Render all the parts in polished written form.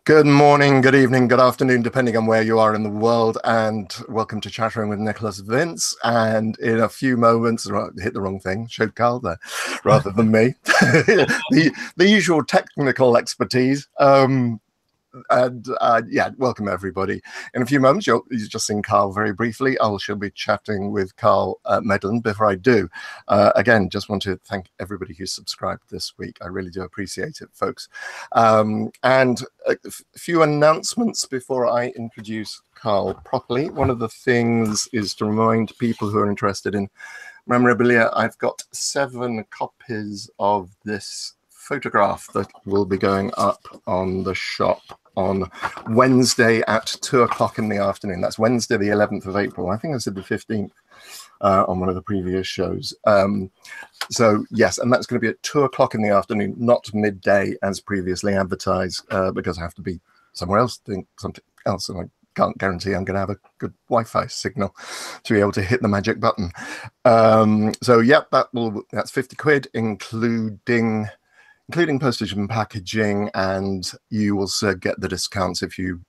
Good morning, good evening, good afternoon, depending on where you are in the world, and welcome to Chattering with Nicholas Vince. And in a few moments, hit the wrong thing, showed Carl there, rather than me. the usual technical expertise. Yeah, welcome everybody. In a few moments, you've just seen Carl very briefly. She'll be chatting with Carl Medland. Before I do, again, just want to thank everybody who subscribed this week. I really do appreciate it, folks. And a few announcements before I introduce Carl properly. One of the things is to remind people who are interested in memorabilia, I've got 7 copies of this photograph that will be going up on the shop on Wednesday at 2 o'clock in the afternoon. That's Wednesday, the 11th of April. I think I said the 15th on one of the previous shows. So yes, and that's going to be at 2 o'clock in the afternoon, not midday as previously advertised, because I have to be somewhere else doing something else, and I can't guarantee I'm going to have a good Wi-Fi signal to be able to hit the magic button. So yeah, that's 50 quid, including postage and packaging, and you will get the discounts if you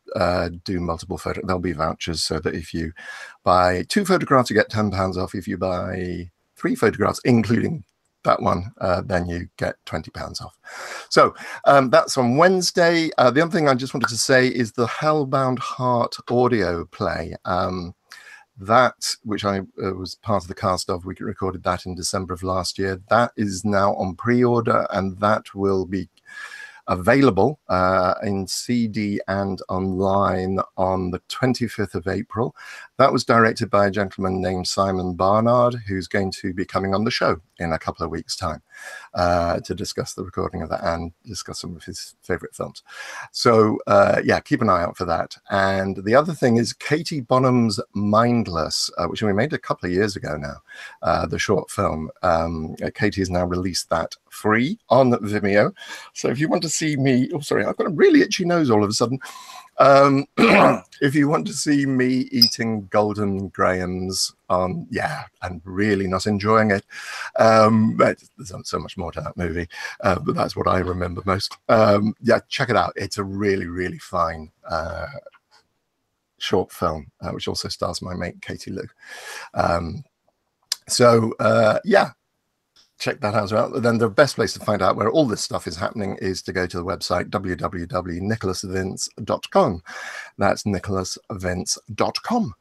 do multiple photos. There'll be vouchers so that if you buy 2 photographs, you get £10 off. If you buy 3 photographs, including that one, then you get £20 off. So that's on Wednesday. The other thing I just wanted to say is the Hellbound Heart audio play. That, which I was part of the cast of, we recorded that in December of last year. That is now on pre-order, and that will be available in CD and online on the 25th of April. That was directed by a gentleman named Simon Barnard, who's going to be coming on the show in a couple of weeks' time to discuss the recording of that and discuss some of his favorite films. So yeah, keep an eye out for that. And the other thing is Katie Bonham's Mindless, which we made a couple of years ago now, the short film. Katie has now released that free on Vimeo. So if you want to see me, oh sorry, I've got a really itchy nose all of a sudden. If you want to see me eating Golden Grahams, yeah, and really not enjoying it, there's so much more to that movie, but that's what I remember most. Yeah, check it out. It's a really, really fine short film, which also stars my mate Katie Lou. So yeah, check that out as well. Then the best place to find out where all this stuff is happening is to go to the website www.nicholasvince.com. That's nicholasvince.com,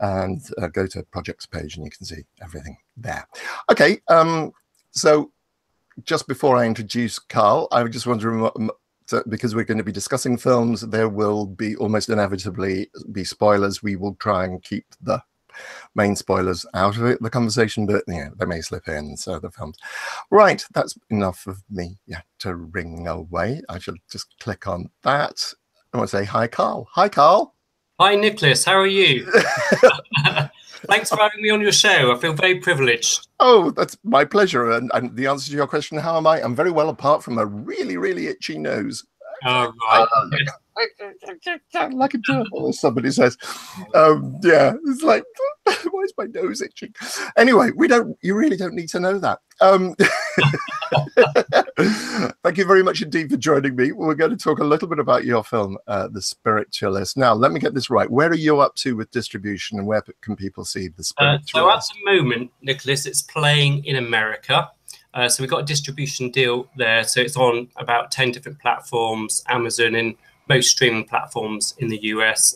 and go to projects page and you can see everything there. Okay, so just before I introduce Carl, I just want to because we're going to be discussing films, there will be almost inevitably be spoilers. We will try and keep the main spoilers out of it, the conversation, but yeah, they may slip in. So the films, right? That's enough of me. Yeah, to ring away. I should just click on that. I want to say hi, Carl. Hi, Carl. Hi, Nicholas. How are you? Thanks for having me on your show. I feel very privileged. Oh, that's my pleasure. And the answer to your question, how am I? I'm very well, apart from a really, really itchy nose. Oh, right. Like a turtle, as somebody says. Yeah, it's like, why is my nose itching? Anyway, you really don't need to know that. Thank you very much indeed for joining me. We're going to talk a little bit about your film, The Spiritualist. Now, let me get this right. Where are you up to with distribution, and where can people see The Spiritualist? So at the moment, Nicholas, it's playing in America. So we've got a distribution deal there. So it's on about 10 different platforms, Amazon, and most streaming platforms in the US,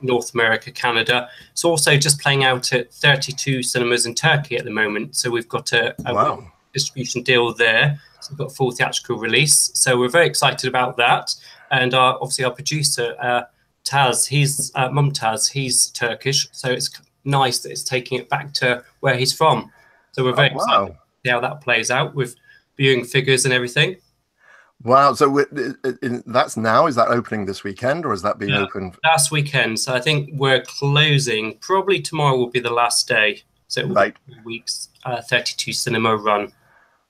North America, Canada. It's also just playing out at 32 cinemas in Turkey at the moment. So we've got a wow, distribution deal there. So we've got a full theatrical release. So we're very excited about that. And obviously our producer, Taz, Mumtaz, he's Turkish. So it's nice that it's taking it back to where he's from. So we're very excited. See how that plays out with viewing figures and everything. Wow. So that's now, is that opening this weekend, or is that being opened? Last weekend. So I think we're closing. Probably tomorrow will be the last day. So it will be 2 weeks, 32 cinema run.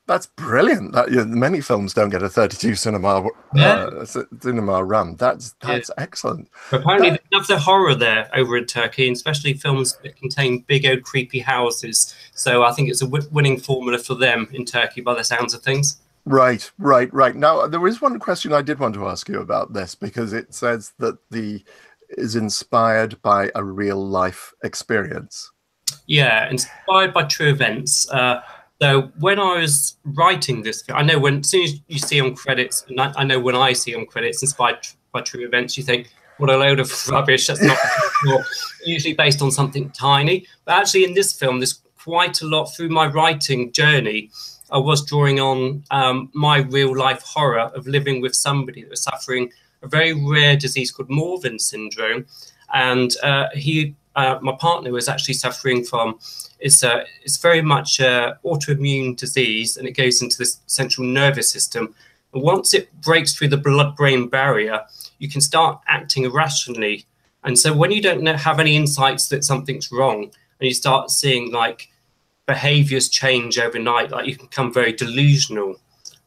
That's brilliant. Many films don't get a 32 cinema run. That's excellent. But apparently they love the horror there over in Turkey, and especially films that contain big old creepy houses. So I think it's a winning formula for them in Turkey by the sounds of things. Right. Now, there is one question I did want to ask you about this because it says that the is inspired by a real life experience. Yeah, inspired by true events. So when I was writing this, I know when as soon as you see on credits, and I know when I see on credits inspired by true events, you think, what a load of rubbish. That's not usually based on something tiny. But actually, in this film, there's quite a lot through my writing journey. I was drawing on my real life horror of living with somebody that was suffering a very rare disease called Morvan syndrome, and my partner was actually suffering from it's very much autoimmune disease, and it goes into the central nervous system. And once it breaks through the blood-brain barrier, you can start acting irrationally. And so when you don't have any insights that something's wrong, and you start seeing like behaviors change overnight, like you can become very delusional,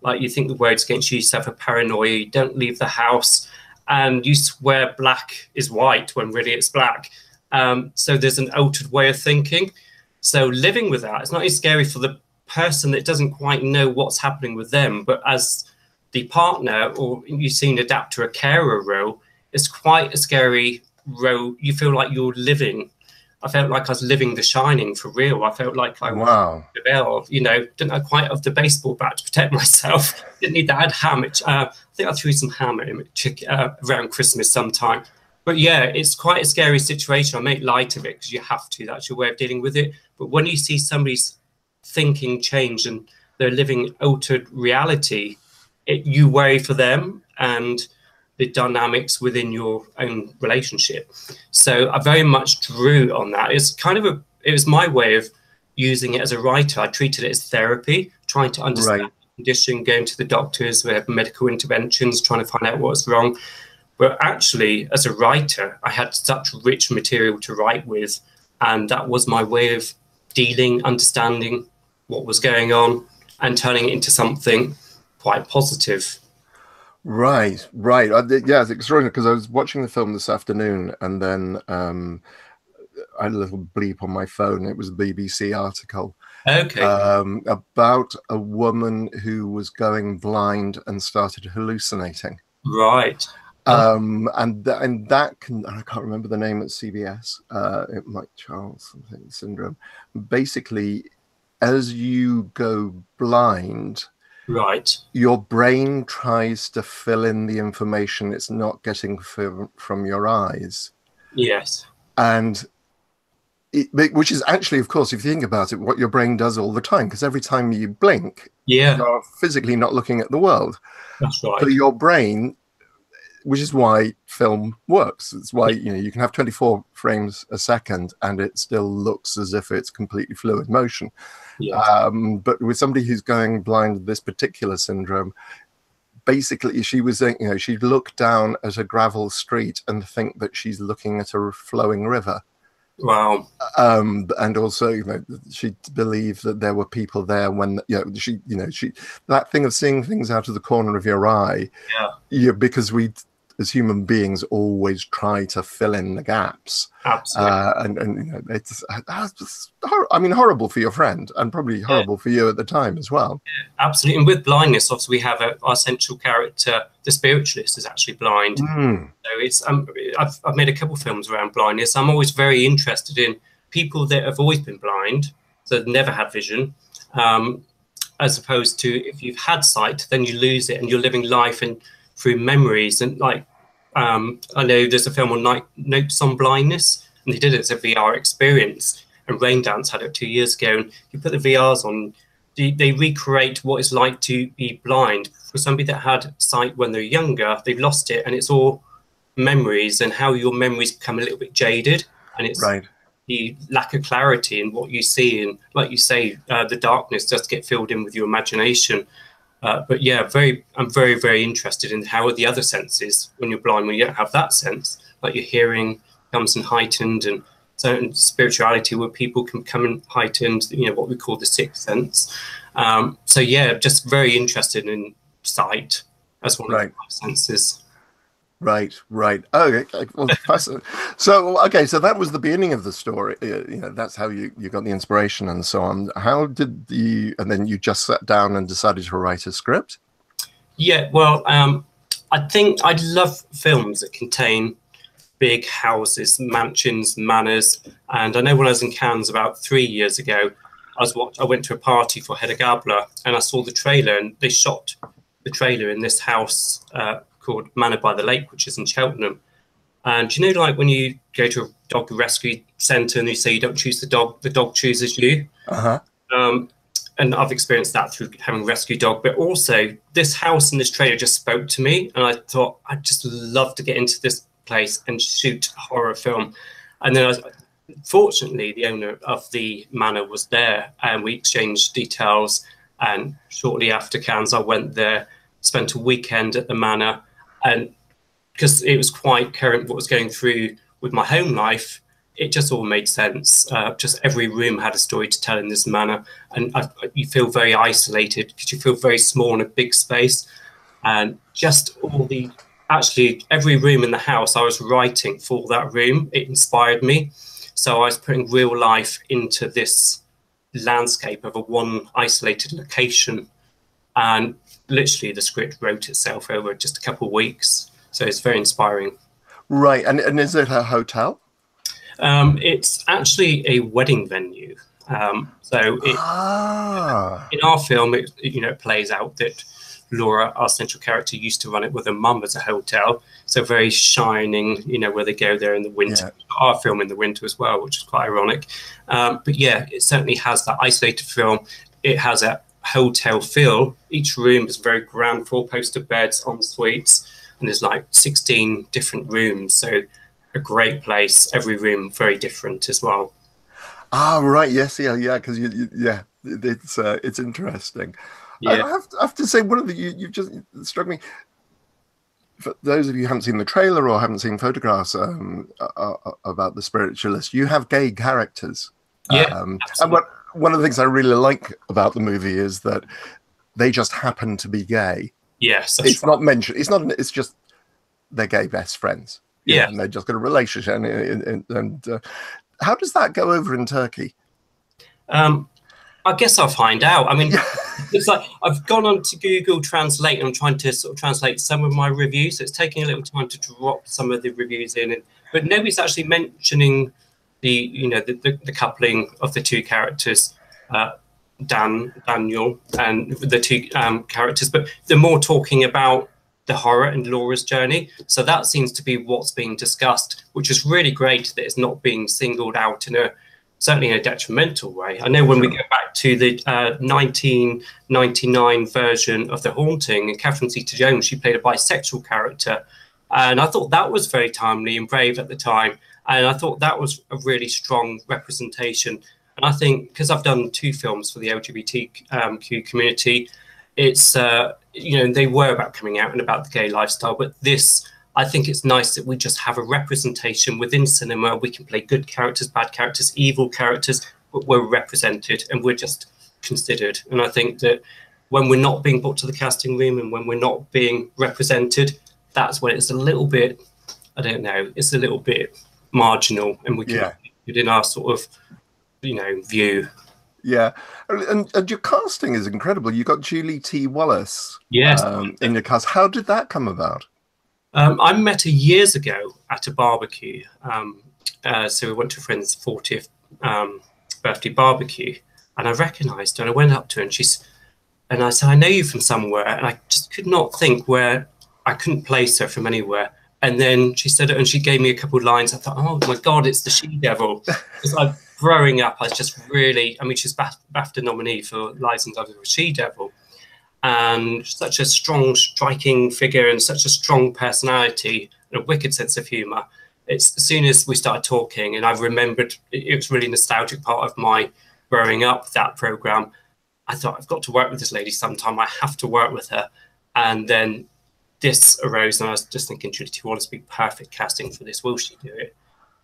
like you think the world's against you, you suffer paranoia, you don't leave the house, and you swear black is white when really it's black. So there's an altered way of thinking. So living with that, it's not only scary for the person that doesn't quite know what's happening with them, but as the partner, or you've seen adapt to a carer role, it's quite a scary role. You feel like you're living. I felt like I was living The Shining for real. I felt like I Wow. didn't have quite have the baseball bat to protect myself. Didn't need that. I had ham. I think I threw some ham at him around Christmas sometime. But yeah, it's quite a scary situation. I make light of it because you have to. That's your way of dealing with it. But when you see somebody's thinking change and they're living altered reality, you worry for them and the dynamics within your own relationship. So I very much drew on that. It was my way of using it as a writer. I treated it as therapy, trying to understand the condition, going to the doctors, we have medical interventions, trying to find out what's wrong. But actually, as a writer, I had such rich material to write with, and that was my way of dealing, understanding what was going on, and turning it into something quite positive. Right. Yeah, it's extraordinary because I was watching the film this afternoon, and then I had a little bleep on my phone. It was a BBC article about a woman who was going blind and started hallucinating. Right. And that can, I can't remember the name at CBS. It might Charles something syndrome. Basically, as you go blind, right, your brain tries to fill in the information it's not getting from your eyes. Yes. And which is actually, of course, if you think about it, what your brain does all the time, because every time you blink, you're physically not looking at the world. That's right. So your brain, which is why film works. It's why you can have 24 frames a second and it still looks as if it's completely fluid motion. Yes. But with somebody who's going blind with this particular syndrome, basically she was saying, she'd look down at a gravel street and think that she's looking at a flowing river. Wow. And also, she believed that there were people there when, she that thing of seeing things out of the corner of your eye. Yeah. Because we, as human beings, always try to fill in the gaps. Absolutely. And it's, I mean, horrible for your friend and probably horrible for you at the time as well. Yeah, absolutely. And with blindness, obviously, we have our central character, the Spiritualist, is actually blind. So it's I've made a couple of films around blindness. I'm always very interested in people that have always been blind, so they've never had vision, as opposed to if you've had sight, then you lose it and you're living life and through memories. And like I know there's a film on Notes on Blindness, and they did it as a VR experience, and Raindance had it 2 years ago, and you put the VRs on, they recreate what it's like to be blind. For somebody that had sight when they're younger, they've lost it, and it's all memories, and how your memories become a little bit jaded, and it's the lack of clarity in what you see, and like you say, the darkness does get filled in with your imagination. But yeah, I'm very, very interested in how are the other senses when you're blind, when you don't have that sense, like your hearing comes in heightened, and certain spirituality where people can come in heightened, what we call the sixth sense. So yeah, just very interested in sight as one of the senses. Right, right. Oh, okay. Well, fascinating. So, okay, so that was the beginning of the story. That's how you got the inspiration and so on. How did and then you just sat down and decided to write a script? Yeah, well, I think I love films that contain big houses, mansions, manors. And I know when I was in Cannes about 3 years ago, I went to a party for Hellbound, and I saw the trailer, and they shot the trailer in this house called Manor by the Lake, which is in Cheltenham. And you know, like when you go to a dog rescue centre and you say you don't choose the dog chooses you. Uh-huh. And I've experienced that through having a rescue dog. But also, this house and this trailer just spoke to me, and I thought I'd just love to get into this place and shoot a horror film. And then fortunately, the owner of the manor was there, and we exchanged details. And shortly after Cannes, I went there, spent a weekend at the manor, and because it was quite current what was going through with my home life, it just all made sense. Just every room had a story to tell in this manor, and you feel very isolated because you feel very small in a big space, and just actually every room in the house I was writing for that room. It inspired me, so I was putting real life into this landscape of one isolated location, and literally the script wrote itself over just a couple of weeks. So it's very inspiring. Right, and is it a hotel? It's actually a wedding venue. In our film, it plays out that Laura, our central character, used to run it with her mum as a hotel. So very shining, where they go there in the winter. Yeah. Our film in the winter as well, which is quite ironic. But yeah, it certainly has that isolated film. It has a hotel feel. Each room is very grand, four-poster beds, en suites, and there's like 16 different rooms. So a great place. Every room very different as well. Ah, right. Yes, yeah. Because it's interesting. Yeah. I have to say, one of you've just struck me. For those of you who haven't seen the trailer or haven't seen photographs about the Spiritualist, you have gay characters. Yeah. And one of the things I really like about the movie is that they just happen to be gay. Yes, it's not mentioned. It's just they're gay best friends. Yeah, and they just got a relationship. And how does that go over in Turkey? I guess I'll find out. I mean, it's like I've gone on to Google Translate and I'm trying to sort of translate some of my reviews. So it's taking a little time to drop some of the reviews in, but nobody's actually mentioning the coupling of the two characters, Daniel, and the two characters, but they're more talking about the horror and Laura's journey. So that seems to be what's being discussed, which is really great that it's not being singled out certainly in a detrimental way. I know when we go back to the 1999 version of The Haunting, and Catherine Zeta-Jones, she played a bisexual character. And I thought that was very timely and brave at the time. And I thought that was a really strong representation. And I think because I've done 2 films for the LGBTQ community, it's, they were about coming out and about the gay lifestyle. But this, I think it's nice that we just have a representation within cinema. We can play good characters, bad characters, evil characters, but we're represented and we're just considered. And I think that when we're not being brought to the casting room and when we're not being represented, that's when it's a little bit, I don't know, it's a little bit marginal, and we can put in our sort of, view. Yeah, and your casting is incredible. You got Julie T. Wallace in your cast. How did that come about? I met her years ago at a barbecue. So we went to a friend's 40th birthday barbecue, and I recognised her. And I went up to her, and I said, "I know you from somewhere," and I just could not think where. I couldn't place her from anywhere. And then she said it, and she gave me a couple of lines. I thought, oh my God, it's the she-devil. Because growing up, I was just really, she's BAFTA nominee for Lies and Loves of a She-Devil. And such a strong, striking figure and such a strong personality and a wicked sense of humour. It's as soon as we started talking, and I remembered, it was really nostalgic part of my growing up, that programme. I thought, I've got to work with this lady sometime. I have to work with her. And then this arose, and I was just thinking, Julie T. Wallace would be perfect casting for this. Will she do it?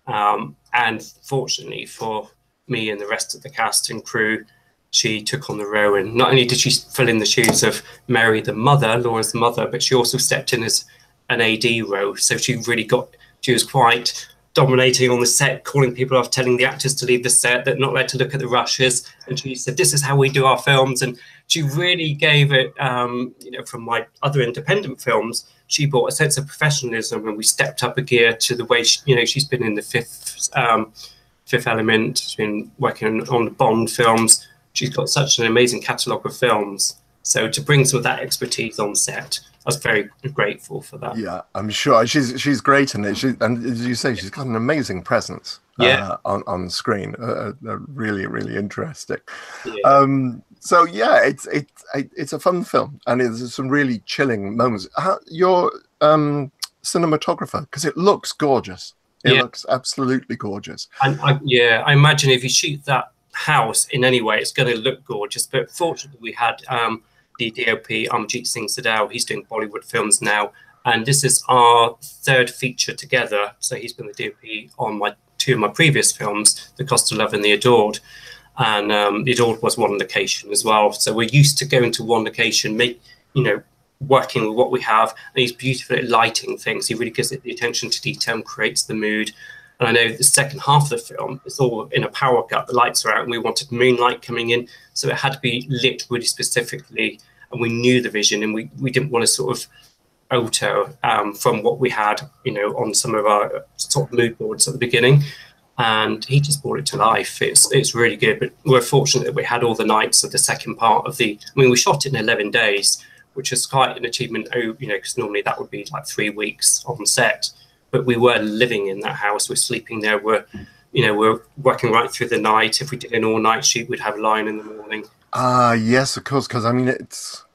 And fortunately for me and the rest of the cast and crew, she took on the role. And not only did she fill in the shoes of Mary, the mother, Laura's mother, but she also stepped in as an AD role. So she was quite dominating on the set, calling people off, telling the actors to leave the set, that not allowed to look at the rushes. And she said, this is how we do our films. And she really gave it, from my other independent films, she brought a sense of professionalism, and we stepped up a gear to the way, she's been in the Fifth Element, she's been working on the Bond films. She's got such an amazing catalogue of films. So to bring some of that expertise on set, I was very grateful for that. Yeah, I'm sure she's great in it. And as you say, she's got an amazing presence on screen. Really, really interesting. Yeah. So yeah, it's a fun film, and there's some really chilling moments. Your cinematographer, because it looks gorgeous. It looks absolutely gorgeous. And I imagine if you shoot that house in any way, it's going to look gorgeous. But fortunately, we had the DOP Amjit Singh Sadal. He's doing Bollywood films now, and this is our third feature together. So he's been the DOP on two of my previous films, The Cost of Love and The Adored. And The Adored was one location as well. So we're used to going to one location, working with what we have. And he's beautiful at lighting things. He really gives it the attention to detail and creates the mood. And I know the second half of the film, it's all in a power cut. The lights are out, and we wanted moonlight coming in. So it had to be lit really specifically. And we knew the vision, and we didn't want to sort of alter from what we had, on some of our sort of mood boards at the beginning. And he just brought it to life. It's really good. But we're fortunate that we had all the nights of the second part of we shot it in 11 days, which is quite an achievement, because normally that would be like 3 weeks on set. But we were living in that house. We're sleeping there. We're working right through the night. If we did an all-night shoot, we'd have a line in the morning. Yes, of course, because it's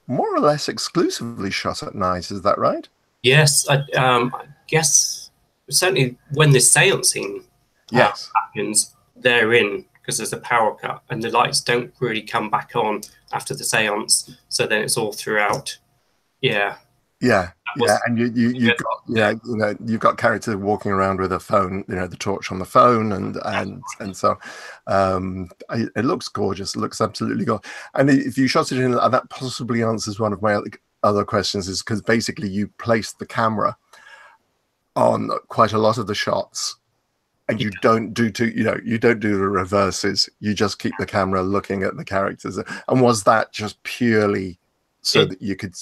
more or less exclusively shot at night. Is that right? Yes, I guess certainly when the seancing happens, they're in, because there's a power cut, and the lights don't really come back on after the seance. So then it's all throughout. Yeah. Yeah, and you've got characters walking around with a phone, the torch on the phone, and so it looks gorgeous. It looks absolutely gorgeous. And if you shot it in, that possibly answers one of my other questions, is because basically you place the camera on quite a lot of the shots, and you don't do you don't do the reverses. You just keep the camera looking at the characters. And was that just purely so that you could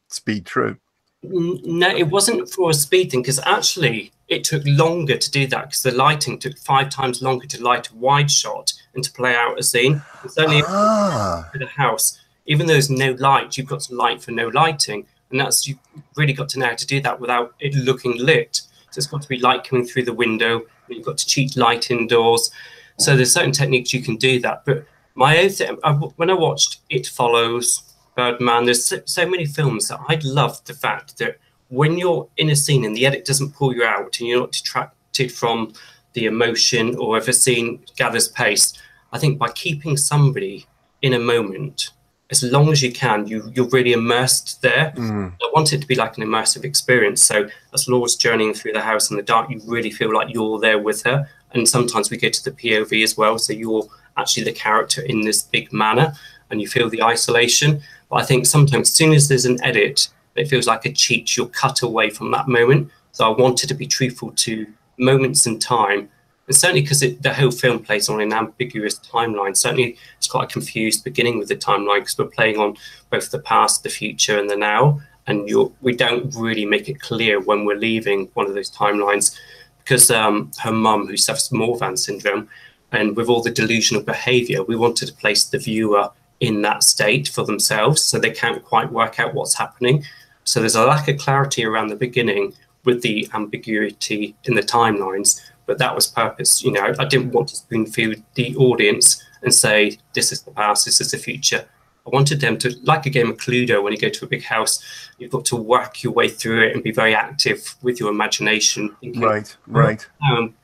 speed through? No, it wasn't for a speed thing, because actually it took longer to do that, because the lighting took 5 times longer to light a wide shot and to play out a scene. It's only for the house, even though there's no light, you've got to light for no lighting, and you've really got to know how to do that without it looking lit. So it's got to be light coming through the window, and you've got to cheat light indoors. So there's certain techniques you can do that. But my own thing, when I watched It Follows, Birdman, there's so many films that I love the fact that when you're in a scene and the edit doesn't pull you out and you're not detracted from the emotion, or if a scene gathers pace, I think by keeping somebody in a moment, as long as you can, you're really immersed there. I want it to be like an immersive experience. So as Laura's journeying through the house in the dark, you really feel like you're there with her. And sometimes we go to the POV as well, so you're actually the character in this big manor, and you feel the isolation. But I think sometimes as soon as there's an edit, it feels like a cheat. You're cut away from that moment. So I wanted to be truthful to moments in time. And certainly because the whole film plays on an ambiguous timeline. Certainly it's quite a confused beginning with the timeline, because we're playing on both the past, the future, and the now. And we don't really make it clear when we're leaving one of those timelines, because her mum, who suffers from Morvan syndrome, and with all the delusional behaviour, we wanted to place the viewer in that state for themselves, so they can't quite work out what's happening. So there's a lack of clarity around the beginning with the ambiguity in the timelines, but that was purpose. I didn't want to spoon feed the audience and say, this is the past, this is the future. I wanted them to, like a game of Cluedo, when you go to a big house, you've got to work your way through it and be very active with your imagination. Thinking, right.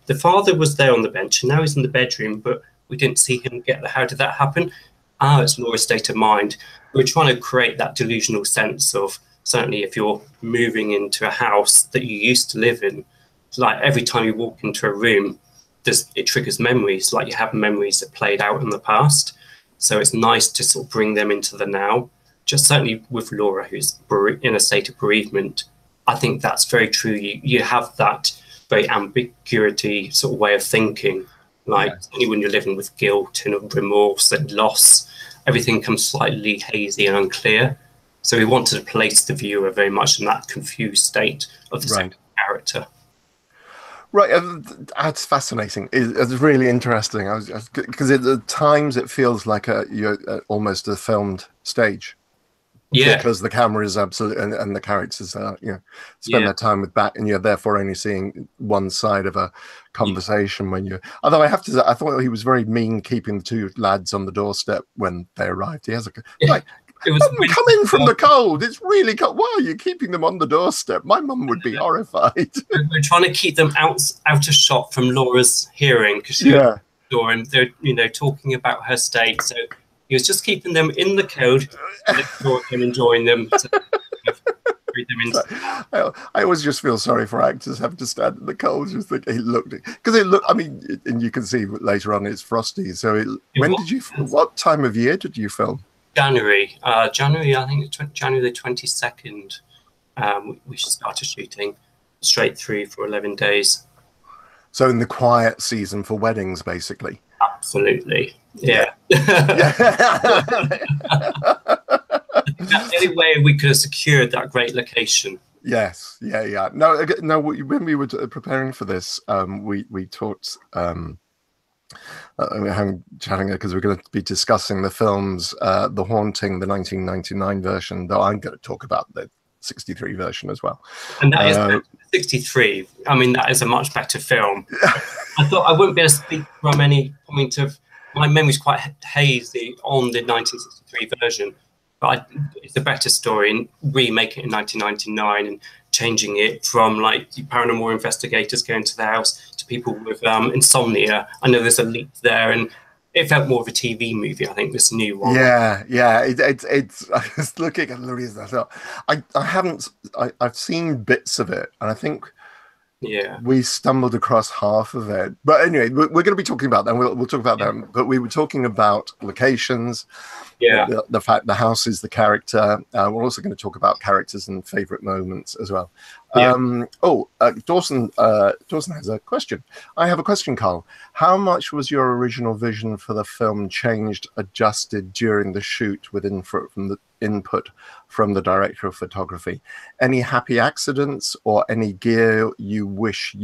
The father was there on the bench, and now he's in the bedroom, but we didn't see him get there. How did that happen? It's Laura's state of mind. We're trying to create that delusional sense of, certainly if you're moving into a house that you used to live in, like every time you walk into a room, it triggers memories, like you have memories that played out in the past. So it's nice to sort of bring them into the now. Just certainly with Laura, who's in a state of bereavement, I think that's very true. You have that very ambiguity sort of way of thinking, like certainly when you're living with guilt and remorse and loss, everything comes slightly hazy and unclear. So we wanted to place the viewer very much in that confused state of the second character. Right, that's fascinating. It's really interesting. Because at times it feels like you're almost a filmed stage. Yeah, because the camera is absolutely and the characters are spend their time with back, and you're therefore only seeing one side of a conversation when you. Although I have to say, I thought he was very mean keeping the two lads on the doorstep when they arrived. He has like. It was come in from the cold. It's really cold. Why are you keeping them on the doorstep? My mum would be horrified. We're trying to keep them out of shot from Laura's hearing because she was at the door and they're talking about her state. So he was just keeping them in the cold, and enjoying them. I always just feel sorry for actors having to stand in the cold. Just think because it looked. I mean, and you can see later on it's frosty. So what time of year did you film? January. I think January the 22nd. We started shooting straight through for 11 days. So in the quiet season for weddings, basically. Absolutely. Yeah. That's the only way we could have secured that great location. Yes. Yeah. No. When we were preparing for this, we talked. I'm chatting because we're going to be discussing the films, The Haunting, the 1999 version, though I'm going to talk about the 63 version as well. And that is 63. I mean, that is a much better film. I thought I wouldn't be able to speak from any point of my memory's quite hazy on the 1963 version, but it's a better story and remake it in 1999 and changing it from like paranormal investigators going to the house to people with insomnia. I know there's a leap there, and it felt more of a TV movie. I think this new one. Yeah. It's. I was looking at Louise. I thought I've seen bits of it, and I think we stumbled across half of it. But anyway, we're going to be talking about that. We'll talk about them. But we were talking about locations. Yeah, the fact the house is the character. We're also going to talk about characters and favorite moments as well. Dawson has a question. I have a question, Carl. How much was your original vision for the film changed, adjusted during the shoot with input from the director of photography? Any happy accidents or any gear you wished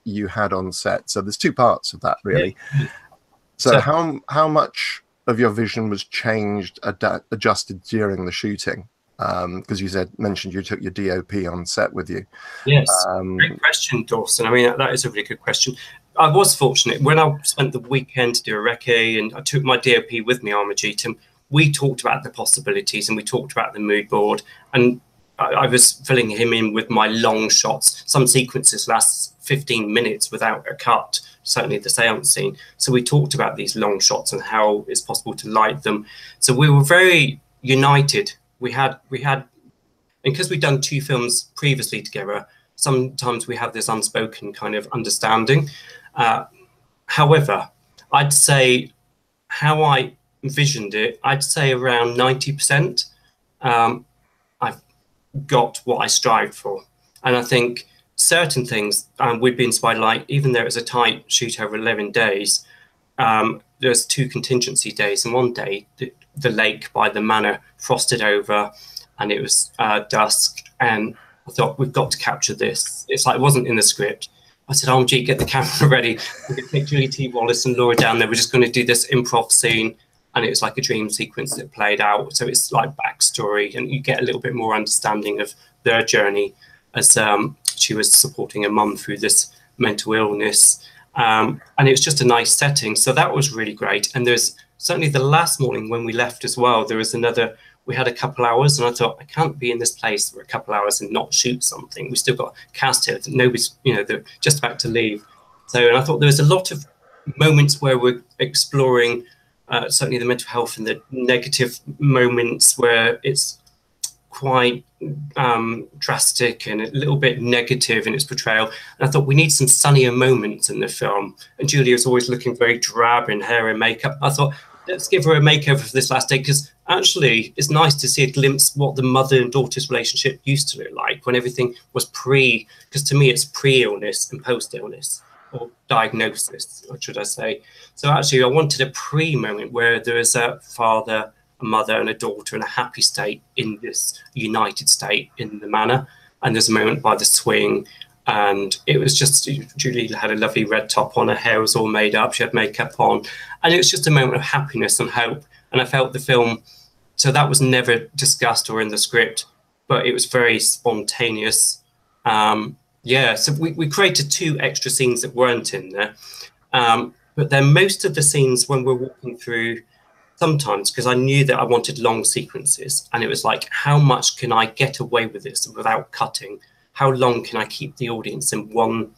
you had on set? So there's two parts of that, really. So how much of your vision was changed, adjusted during the shooting? Because you mentioned you took your DOP on set with you. Yes, great question, Dawson. I mean, that is a really good question. I was fortunate when I spent the weekend to do a recce, and I took my DOP with me, Armajit, and we talked about the possibilities and we talked about the mood board, and I was filling him in with my long shots. Some sequences last 15 minutes without a cut, certainly the seance scene. So we talked about these long shots and how it's possible to light them. So we were very united. We had, and because we'd done two films previously together, sometimes we have this unspoken kind of understanding. However, I'd say how I envisioned it, I'd say around 90%. I've got what I strived for. And I think certain things we've been inspired, like even though it was a tight shoot over 11 days, there's two contingency days. And one day, the lake by the manor frosted over and it was dusk. And I thought, we've got to capture this. It's like, it wasn't in the script. I said, oh, gee, get the camera ready. We're going to take Julie T. Wallace and Laura down there. We're just going to do this improv scene. And it was like a dream sequence that played out. So it's like backstory, and you get a little bit more understanding of their journey as she was supporting her mum through this mental illness. And it was just a nice setting. So that was really great. And there's certainly the last morning when we left as well, there was we had a couple hours, and I thought, I can't be in this place for a couple hours and not shoot something. We still got cast here. Nobody's, they're just about to leave. So, and I thought there was a lot of moments where we're exploring certainly the mental health and the negative moments where it's quite drastic and a little bit negative in its portrayal. And I thought we need some sunnier moments in the film. And Julia was always looking very drab in hair and makeup. I thought let's give her a makeover for this last day, because actually it's nice to see a glimpse what the mother and daughter's relationship used to look like when everything was because to me it's pre-illness and post-illness, or diagnosis, or should I say. So actually I wanted a pre-moment where there is a father, a mother and a daughter in a happy state in this united state in the manor, and there's a moment by the swing. And it was just, Julie had a lovely red top on, her hair was all made up, she had makeup on, and it was just a moment of happiness and hope. And I felt the film, so that was never discussed or in the script, but it was very spontaneous. So we created 2 extra scenes that weren't in there. But then most of the scenes when we're walking through, sometimes, because I knew that I wanted long sequences, and it was like, how much can I get away with this without cutting? How long can I keep the audience in one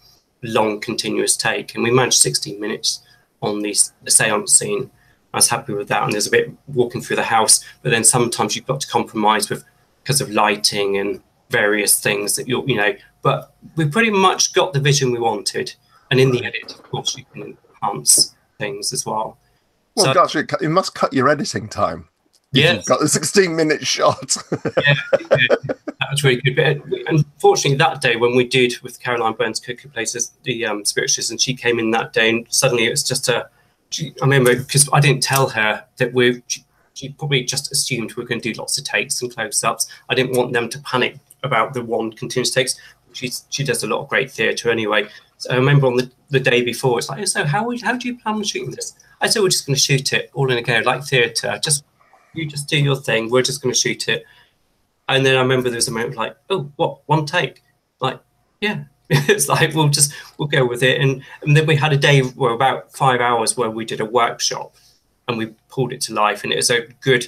long continuous take? And we managed 16 minutes on the seance scene. I was happy with that. And there's a bit walking through the house, but then sometimes you've got to compromise with, because of lighting and various things that but we pretty much got the vision we wanted. And in the edit, of course, you can enhance things as well. Well, gosh, it must cut your editing time. Yeah, you've got the 16-minute shot. That was really good. But unfortunately, that day when we did with Caroline Burns Cook, who plays the Spiritualist, and she came in that day, and suddenly it was just I remember, because I didn't tell her that she probably just assumed we were going to do lots of takes and close-ups. I didn't want them to panic about the one continuous takes. She does a lot of great theatre anyway. So I remember on the day before, it's like, so how do you plan on shooting this? I said, we're just going to shoot it all in a go, like theatre. You just do your thing. We're just going to shoot it. And then I remember there was a moment like, oh, what, one take? Like, yeah. It's like, we'll go with it. And then we had a day where about 5 hours where we did a workshop and we pulled it to life. And it was a good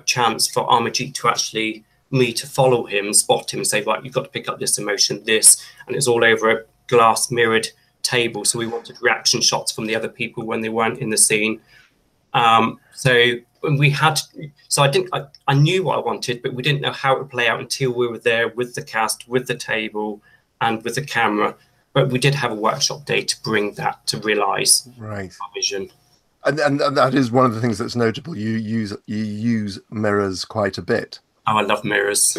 chance for Armajit to actually, me to follow him, spot him and say, right, you've got to pick up this emotion, this. And it's all over a glass mirrored table. So we wanted reaction shots from the other people when they weren't in the scene. I knew what I wanted, but we didn't know how it would play out until we were there with the cast, with the table, and with the camera. But we did have a workshop day to bring that to realise our vision. And that is one of the things that's notable. You use mirrors quite a bit. Oh, I love mirrors.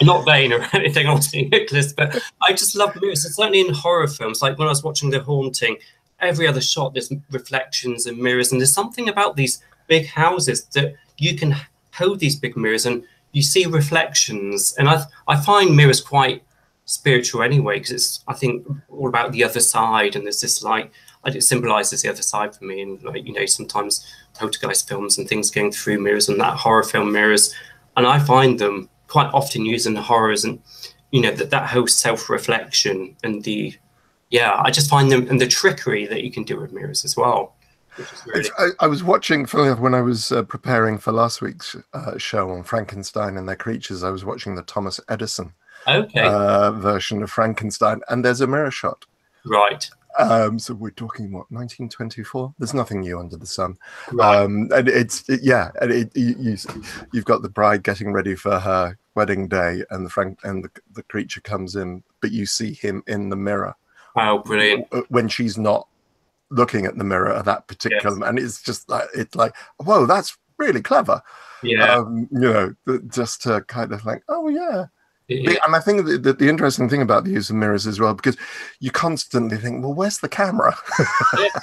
I'm not vain or anything, obviously, Nicholas, but I just love mirrors. It's certainly in horror films, like when I was watching The Haunting, every other shot there's reflections and mirrors, and there's something about these big houses that you can hold these big mirrors and you see reflections. And I find mirrors quite spiritual anyway, because it's, I think, all about the other side, and there's this like, it symbolises the other side for me. And like, sometimes poltergeist films and things going through mirrors, and that horror film mirrors, and I find them quite often used in the horrors, and that whole self-reflection and I just find them, and the trickery that you can do with mirrors as well. Really... I was watching, when I was preparing for last week's show on Frankenstein and their creatures, I was watching the Thomas Edison version of Frankenstein, and there's a mirror shot. Right. So we're talking, what, 1924? There's nothing new under the sun. Right. And you've got the bride getting ready for her wedding day, and the creature comes in, but you see him in the mirror. Oh, brilliant! When she's not looking at the mirror at that particular, and it's just like, whoa, that's really clever. Yeah. Just to kind of like, oh yeah. And I think that the interesting thing about the use of mirrors as well, because you constantly think, well, where's the camera?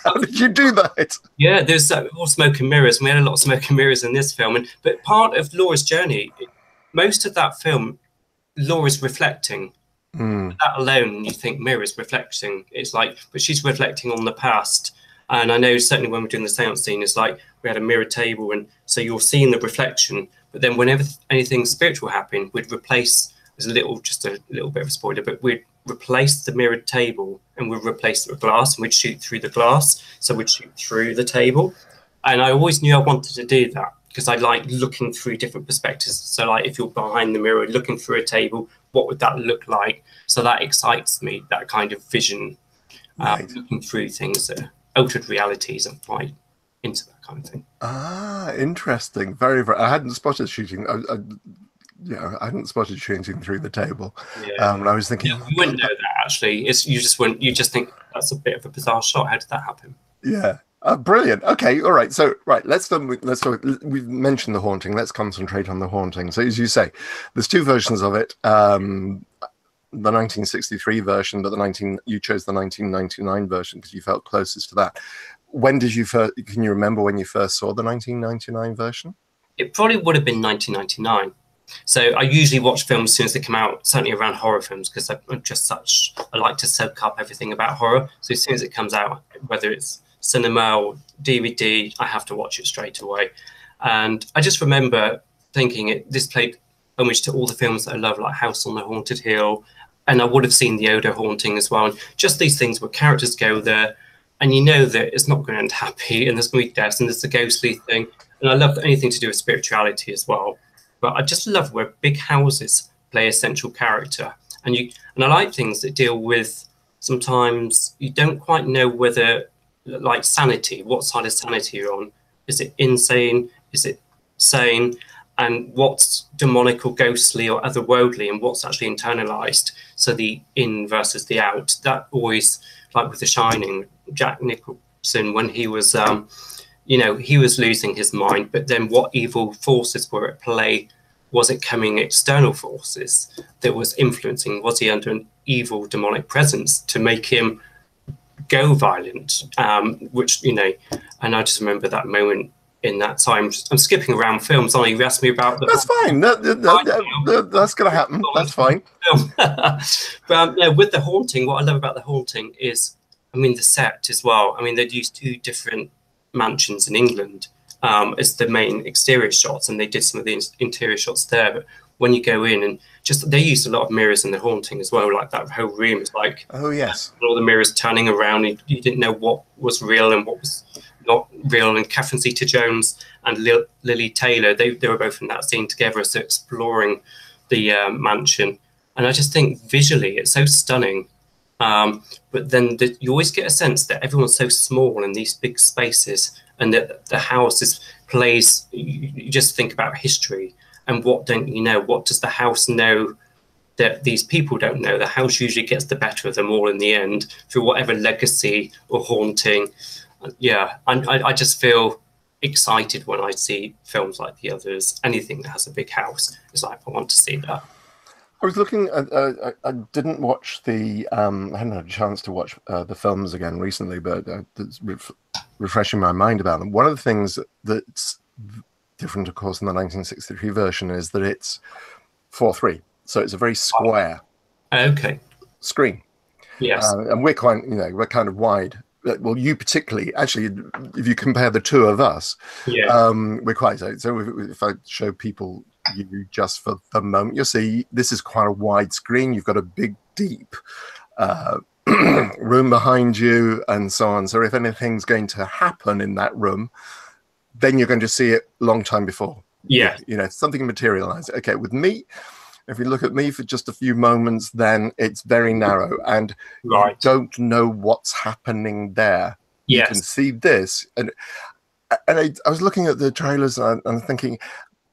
How did you do that? Yeah, there's all smoke and mirrors. We had a lot of smoke and mirrors in this film, but part of Laura's journey, most of that film, Laura's reflecting. That alone, you think mirrors reflecting. It's like, but she's reflecting on the past. And I know certainly when we're doing the seance scene, it's like we had a mirror table, and so you're seeing the reflection. But then whenever anything spiritual happened, we'd replace. There's just a little bit of a spoiler, but we'd replace the mirrored table and we'd replace it with glass, and we'd shoot through the glass. So we'd shoot through the table. And I always knew I wanted to do that because I like looking through different perspectives. So like if you're behind the mirror looking through a table, what would that look like? So that excites me, that kind of vision, looking through things that are altered realities. I'm quite into that kind of thing. Ah, interesting. Very, very. I hadn't spotted shooting. I hadn't spotted shooting through the table. Yeah. And I was thinking, you wouldn't know that actually. You just think that's a bit of a bizarre shot. How did that happen? Yeah. Brilliant. Okay, all right. So, right, let's talk. We've mentioned the haunting. Let's concentrate on the haunting. So, as you say, there's two versions of it. The 1963 version, but you chose the 1999 version because you felt closest to that. When did you first? Can you remember when you first saw the 1999 version? It probably would have been 1999. So I usually watch films as soon as they come out, certainly around horror films, because I like to soak up everything about horror. So as soon as it comes out, whether it's cinema or DVD, I have to watch it straight away. And I just remember thinking this played homage to all the films that I love, like House on the Haunted Hill, and I would have seen The Odo Haunting as well. And just these things where characters go there, and you know that it's not going to end happy, and there's going to be deaths, and there's the ghostly thing. And I love anything to do with spirituality as well. But I just love where big houses play a central character. And I like things that deal with, sometimes you don't quite know whether, like sanity, what side of sanity you're on. Is it insane? Is it sane? And what's demonic or ghostly or otherworldly, and what's actually internalized? So the in versus the out. That always, like with The Shining, Jack Nicholson, when he was, he was losing his mind, but then what evil forces were at play? Was it coming external forces that was influencing? Was he under an evil demonic presence to make him go violent? And I just remember that moment in that time. I'm skipping around films. You asked me about That's fine. That's going to happen. That's fine. But with The Haunting, what I love about The Haunting is, the set as well. They'd used two different mansions in England as the main exterior shots, and they did some of the interior shots there. But when you go in, and they used a lot of mirrors in The Haunting as well. Like that whole room is like, oh yes, all the mirrors turning around. You didn't know what was real and what was not real. And Catherine Zeta-Jones and Lily Taylor, they were both in that scene together, so exploring the mansion. And I just think visually it's so stunning. But then you always get a sense that everyone's so small in these big spaces, and that the house plays. You just think about history, and what don't you know? What does the house know that these people don't know? The house usually gets the better of them all in the end through whatever legacy or haunting. Yeah, I just feel excited when I see films like the others. Anything that has a big house, it's like, I want to see that. I was looking at, I didn't watch I hadn't had a chance to watch the films again recently, but it's refreshing my mind about them. One of the things that's different, of course, in the 1963 version is that it's 4:3. So it's a very square screen. Yes. And we're we're kind of wide. Well, you particularly, actually, if you compare the two of us, we're quite. So if I show people you just for the moment, you'll see this is quite a wide screen. You've got a big, deep room behind you, and so on. So if anything's going to happen in that room, then you're going to see it a long time before. Yeah, something materialized. Okay, with me, if you look at me for just a few moments, then it's very narrow, and you don't know what's happening there. Yes. You can see this, and I was looking at the trailers and thinking,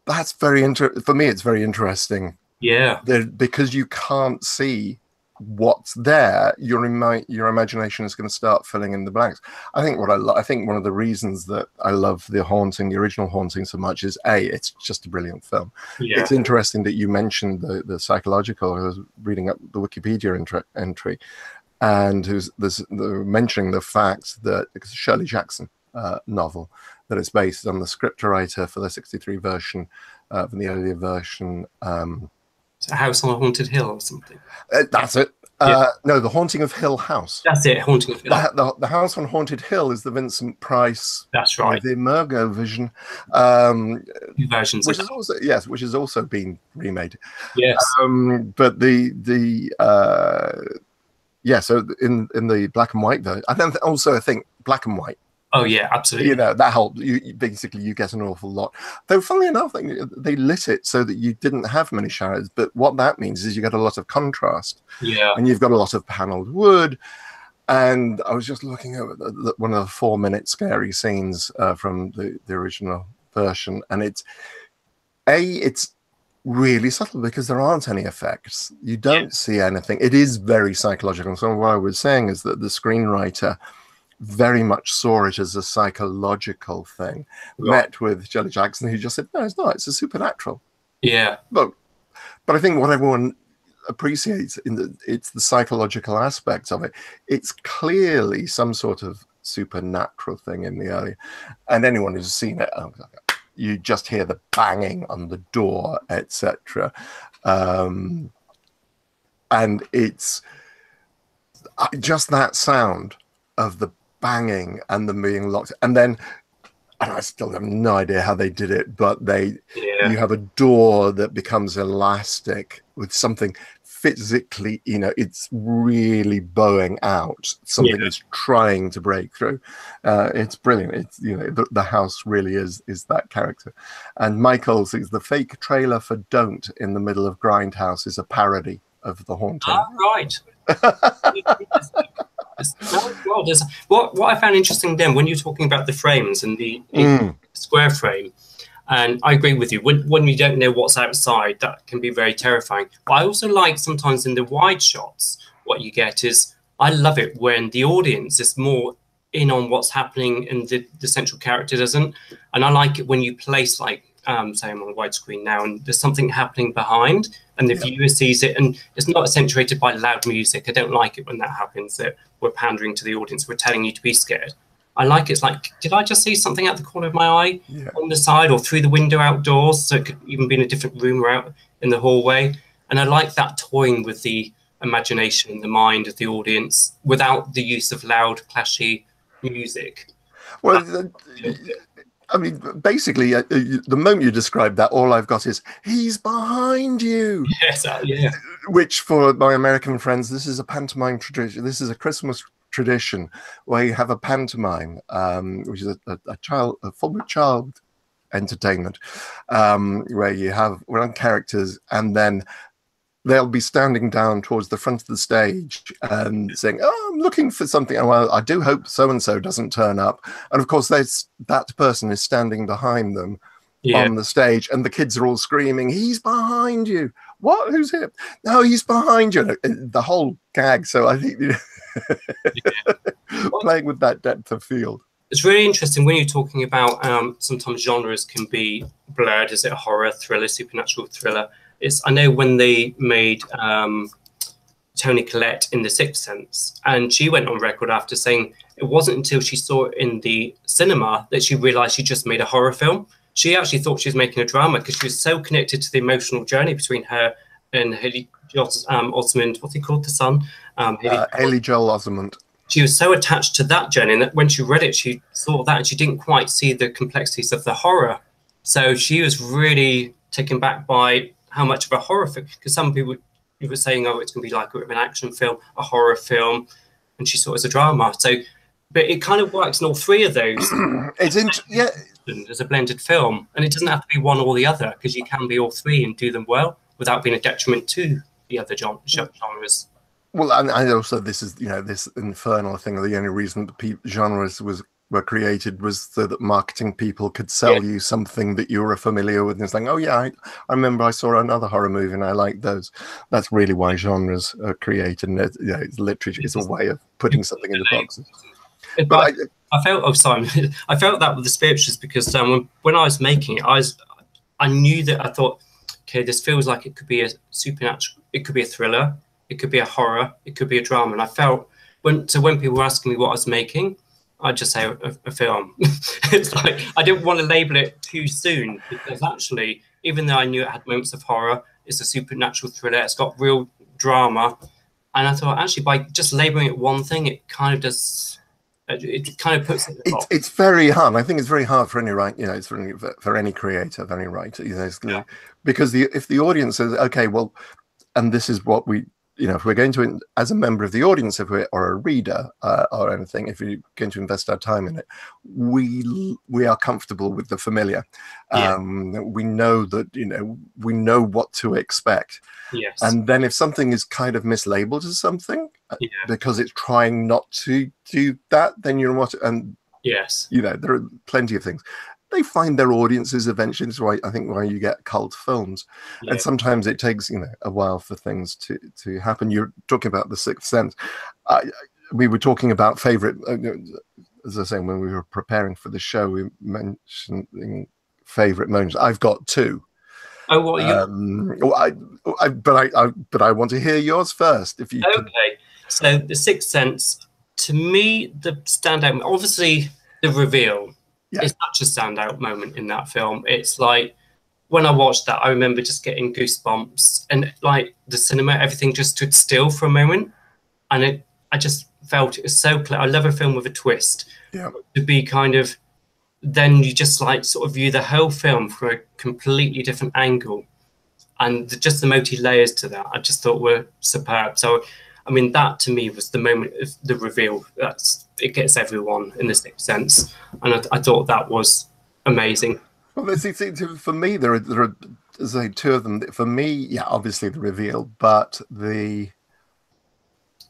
that's very interesting. For me, it's very interesting. Yeah, because you can't see what's there, your imagination is going to start filling in the blanks. I think one of the reasons that I love The Haunting, the original Haunting, so much is it's just a brilliant film. Yeah. It's interesting that you mentioned the psychological. I was reading up the Wikipedia entry, and they're mentioning the fact that it's a Shirley Jackson novel, that it's based on the scriptwriter for the 63 version, from the earlier version. A House on a Haunted Hill or something. That's it. No, The Haunting of Hill House. That's it, Haunting of Hill. The House on Haunted Hill is the Vincent Price. That's right. The Emergo vision. Versions, which has also been remade. Yes. But so in the black and white version, I think black and white. Oh yeah, absolutely. That helped. You get an awful lot. Though, funnily enough, they lit it so that you didn't have many shadows. But what that means is you get a lot of contrast. Yeah. And you've got a lot of panelled wood. And I was just looking at one of the 4-minute scary scenes from the original version, and it's really subtle because there aren't any effects. You don't see anything. It is very psychological. So what I was saying is that the screenwriter very much saw it as a psychological thing. Right. Met with Shelley Jackson, who just said, no, it's not, it's a supernatural. Yeah. But I think what everyone appreciates it's the psychological aspects of it. It's clearly some sort of supernatural thing in the early, and anyone who's seen it, you just hear the banging on the door, etc. And it's just that sound of the banging and the being locked, and then I still have no idea how they did it, but you have a door that becomes elastic with something physically, it's really bowing out. Something is trying to break through. It's brilliant. It's, the house really is that character. And Michael's is the fake trailer for Don't in the middle of Grindhouse is a parody of The Haunting. Ah, right. What I found interesting then, when you're talking about the frames and the square frame, and I agree with you, when you don't know what's outside, that can be very terrifying. But I also like sometimes in the wide shots, what you get is, I love it when the audience is more in on what's happening and the central character doesn't. And I like it when you place, like, say I'm on a widescreen now, and there's something happening behind, and the viewer sees it, and it's not accentuated by loud music. I don't like it when that happens, that we're pandering to the audience, we're telling you to be scared. I like it's like, did I just see something out the corner of my eye on the side or through the window outdoors? So it could even be in a different room or out in the hallway. And I like that toying with the imagination and the mind of the audience without the use of loud, clashy music. Well, I mean, basically, the moment you describe that, all I've got is, he's behind you. Yes, yeah. Which, for my American friends, this is a pantomime tradition. This is a Christmas tradition where you have a pantomime, which is a form of child entertainment, where you have one characters, and then they'll be standing down towards the front of the stage and saying, oh, I'm looking for something. Oh, well, I do hope so-and-so doesn't turn up. And of course, that person is standing behind them on the stage, and the kids are all screaming, he's behind you. What? Who's here? No, he's behind you. The whole gag. So I think playing with that depth of field. It's really interesting when you're talking about sometimes genres can be blurred. Is it a horror, thriller, supernatural thriller? I know when they made Toni Collette in The Sixth Sense, and she went on record after saying it wasn't until she saw it in the cinema that she realized she just made a horror film. She actually thought she was making a drama because she was so connected to the emotional journey between her and Haley Joel Osment. What's he called? The son? Haley Joel Osment. She was so attached to that journey, and that when she read it, she saw that and she didn't quite see the complexities of the horror. So she was really taken back by how much of a horror film, because some people were saying, oh, it's going to be like a bit of an action film, a horror film, and she saw it as a drama. So, but it kind of works in all three of those. As a blended film, and it doesn't have to be one or the other, because you can be all three and do them well without being a detriment to the other genres. Well, and also this is, this infernal thing. The only reason the genres were created was so that marketing people could sell you something that you were familiar with, and it's like, oh yeah, I remember I saw another horror movie and I like those. That's really why genres are created, and it's literature. It's a way of putting something into boxes. But I felt I felt that with the Spiritualist, because when I was making it, I knew that I thought, okay, this feels like it could be a supernatural, it could be a thriller, it could be a horror, it could be a drama. And I felt when people were asking me what I was making, I'd just say a film. It's like I didn't want to label it too soon, because actually, even though I knew it had moments of horror, it's a supernatural thriller, it's got real drama. And I thought, actually, by just labeling it one thing, it kind of does. It kind of puts it. It's very hard. I think it's very hard for any it's for any creator, any writer, because if the audience says, okay, well, and this is what we, if we're going to, as a member of the audience, or a reader or anything, if we're going to invest our time in it, we are comfortable with the familiar. We know that, we know what to expect. Yes. And then if something is kind of mislabeled as something because it's trying not to do that, then yes, there are plenty of things. They find their audiences eventually. That's why I think why you get cult films, and sometimes it takes a while for things to happen. You're talking about The Sixth Sense. We were talking about favorite as I was saying, when we were preparing for the show, we mentioned favorite moments. I've got two. Oh, what are you? But I want to hear yours first. If you could. Okay, so The Sixth Sense, to me, the standout, obviously, the reveal is such a standout moment in that film. It's like, when I watched that, I remember just getting goosebumps, and like the cinema, everything just stood still for a moment, and I just felt it was so clear. I love a film with a twist. Yeah. To be kind of, then you just like sort of view the whole film from a completely different angle, and just the multi layers to that, I just thought were superb. So, I mean, that to me was the moment of the reveal. It gets everyone in The Sixth Sense, and I thought that was amazing. Well, for me, there are say two of them. For me, yeah, obviously the reveal, but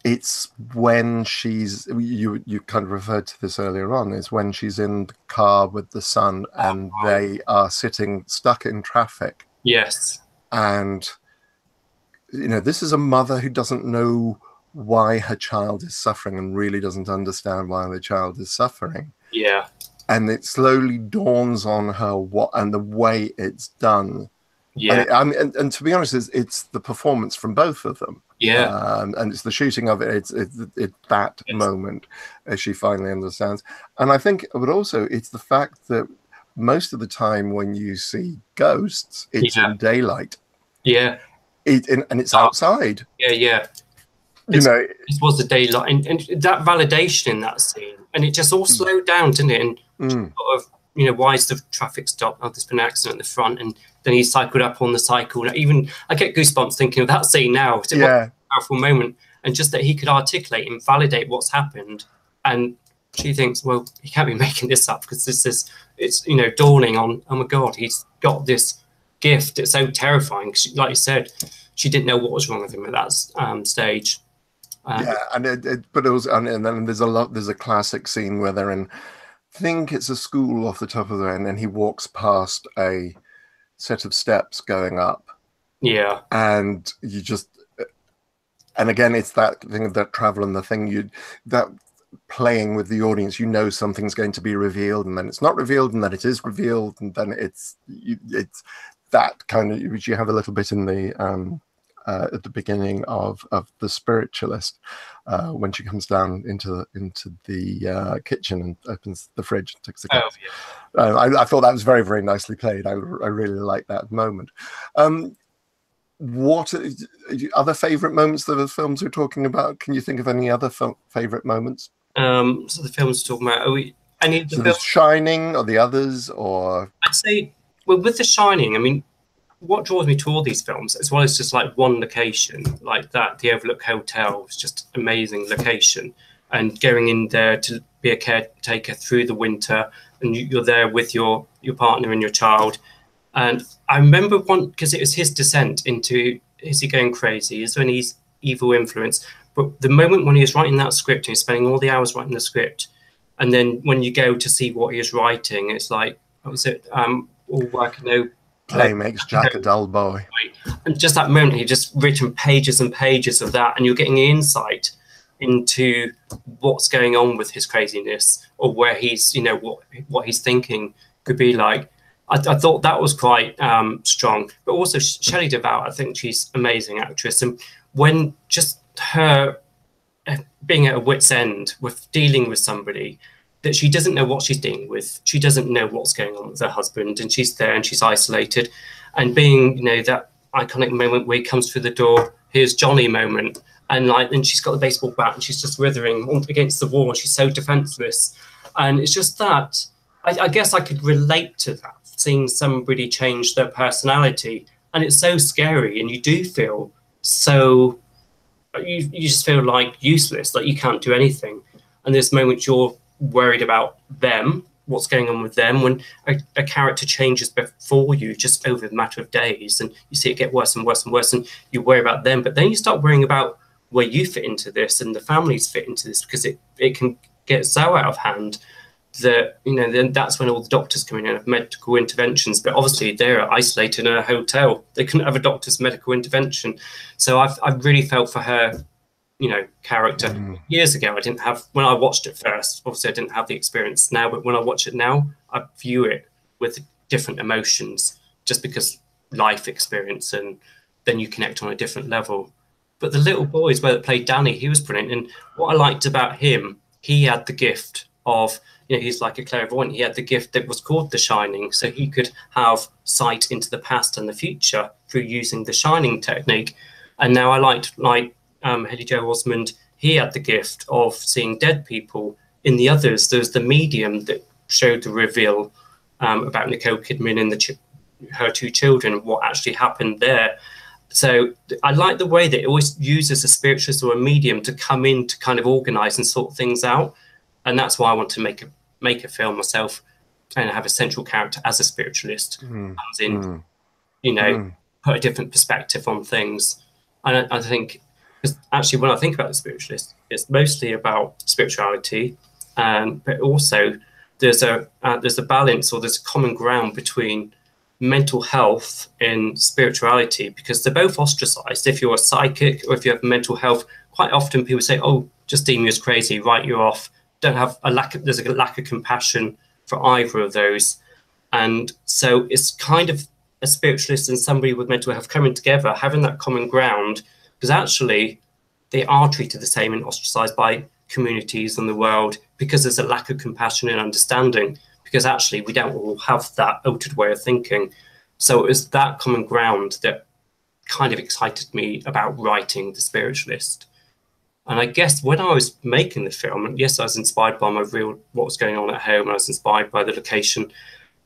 it's when she's you kind of referred to this earlier on. Is when she's in the car with the son, and they are sitting stuck in traffic. Yes, and this is a mother who doesn't know why her child is suffering and really doesn't understand why the child is suffering. Yeah. And it slowly dawns on her and the way it's done. Yeah. And to be honest, it's the performance from both of them. Yeah. And it's the shooting of it. It's that moment as she finally understands. And I think, but also it's the fact that most of the time when you see ghosts, it's in daylight. Yeah. And it's outside. Yeah. Yeah. It was the daylight, and that validation in that scene, and it just all slowed down, didn't it? And sort of, why is the traffic stop? Oh, there's been an accident at the front, and then he cycled up on the cycle. Even I get goosebumps thinking of that scene now. It was a powerful moment, and just that he could articulate and validate what's happened. And she thinks, well, he can't be making this up, because it's dawning on, oh my God, he's got this gift. It's so terrifying. Like you said, she didn't know what was wrong with him at that stage. And then there's a classic scene where they're in, I think it's a school off the top of the end, and he walks past a set of steps going up. Yeah. And you just, and again, it's that thing of that travel and the thing that playing with the audience, something's going to be revealed, and then it's not revealed, and then it is revealed, and then it's that kind of, which you have a little bit in the at the beginning of The Spiritualist, when she comes down into the kitchen and opens the fridge and takes the cups. I thought that was very, very nicely played. I really like that moment. What are other favorite moments of the films we're talking about? Can you think of any other favorite moments? So the films we're talking about, are we any of the The Shining or the others, or I'd say, well, with The Shining, I mean, what draws me to all these films, as well as just like one location like that, the Overlook Hotel is just amazing location, and going in there to be a caretaker through the winter, and you're there with your partner and your child. And I remember one, because it was his descent into, is he going crazy? Is there any evil influence? But the moment when he was writing that script, and he's spending all the hours writing the script, and then when you go to see what he was writing, it's like, what was it? All work, no play makes Jack a dull boy. And just that moment, he just written pages and pages of that, and you're getting insight into what's going on with his craziness, or where he's, what he's thinking could be like. I thought that was quite strong. But also Shelley Duvall, I think she's an amazing actress, and when just her being at a wit's end with dealing with somebody that she doesn't know what she's dealing with, she doesn't know what's going on with her husband, and she's there and she's isolated, and being, that iconic moment where he comes through the door, here's Johnny moment, and she's got the baseball bat and she's just withering against the wall, and she's so defenseless, and it's just that I guess I could relate to that, seeing somebody change their personality, and it's so scary, and you do feel so, you just feel like useless, like you can't do anything, and there's moments you're worried about them, what's going on with them, when a character changes before you just over the matter of days, and you see it get worse and worse and worse, and you worry about them, but then you start worrying about where you fit into this and the families fit into this, because it can get so out of hand that, then that's when all the doctors come in and have medical interventions, but obviously they're isolated in a hotel, they couldn't have a doctor's medical intervention. So I've really felt for her, character. Years ago, I didn't have, when I watched it first, obviously I didn't have the experience now, but when I watch it now, I view it with different emotions just because life experience, and then you connect on a different level. But the little boy as well that played Danny, he was brilliant. And what I liked about him, he had the gift of, he's like a clairvoyant. He had the gift that was called the Shining. So he could have sight into the past and the future through using the Shining technique. And now I liked, like Haley Joe Osmond, he had the gift of seeing dead people. In the others, there's the medium that showed the reveal about Nicole Kidman and her two children, what actually happened there. So I like the way that it always uses a spiritualist or a medium to come in to kind of organize and sort things out. And that's why I want to make a film myself and have a central character as a spiritualist. Comes in, put a different perspective on things. And I think, because actually when I think about the spiritualist, it's mostly about spirituality, but also there's a balance, or there's a common ground between mental health and spirituality, because they're both ostracized. If you're a psychic or if you have mental health, quite often people say, oh, just deem you as crazy, write you off. There's a lack of compassion for either of those. And so it's kind of a spiritualist and somebody with mental health coming together, having that common ground, because actually they are treated the same and ostracized by communities in the world because there's a lack of compassion and understanding, because actually we don't all have that altered way of thinking. So it was that common ground that kind of excited me about writing The Spiritualist. And I guess when I was making the film, yes, I was inspired by what was going on at home. I was inspired by the location.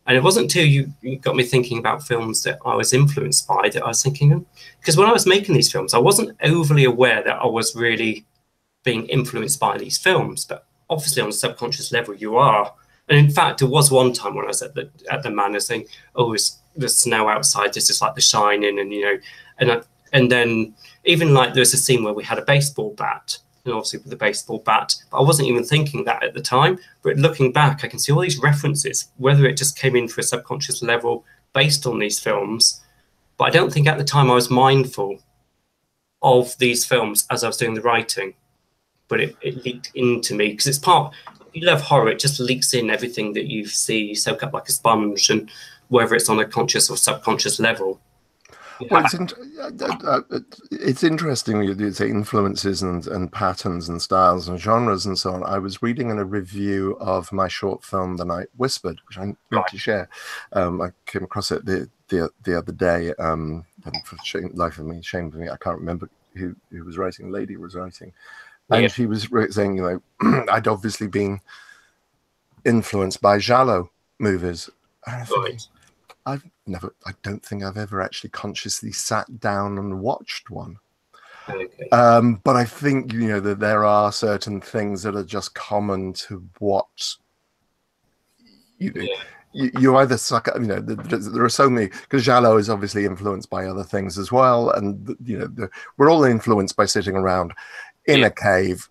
And it wasn't until you got me thinking about films that I was influenced by that I was thinking, because when I was making these films, I wasn't overly aware that I was really being influenced by these films. But obviously on a subconscious level, you are. And in fact, there was one time when I was at the manor saying, oh, there's snow outside. This is like The Shining. And then even like there's a scene where we had a baseball bat, and obviously with the baseball bat, but I wasn't even thinking that at the time. But looking back, I can see all these references, whether it just came in for a subconscious level based on these films. But I don't think at the time I was mindful of these films as I was doing the writing. But it leaked into me, because it's part, if you love horror, it just leaks in everything that you see, you soak up like a sponge, and whether it's on a conscious or subconscious level. Well, it's interesting you say influences and patterns and styles and genres and so on. I was reading in a review of my short film, The Night Whispered, which I need to share. I came across it the other day. And for shame for me, I can't remember who was writing. A lady was writing. And she was saying, I'd obviously been influenced by giallo movies. I don't think I've ever actually consciously sat down and watched one. Okay. But I think, that there are certain things that are just common to what you either suck at, there are so many, because giallo is obviously influenced by other things as well. And, we're all influenced by sitting around in a cave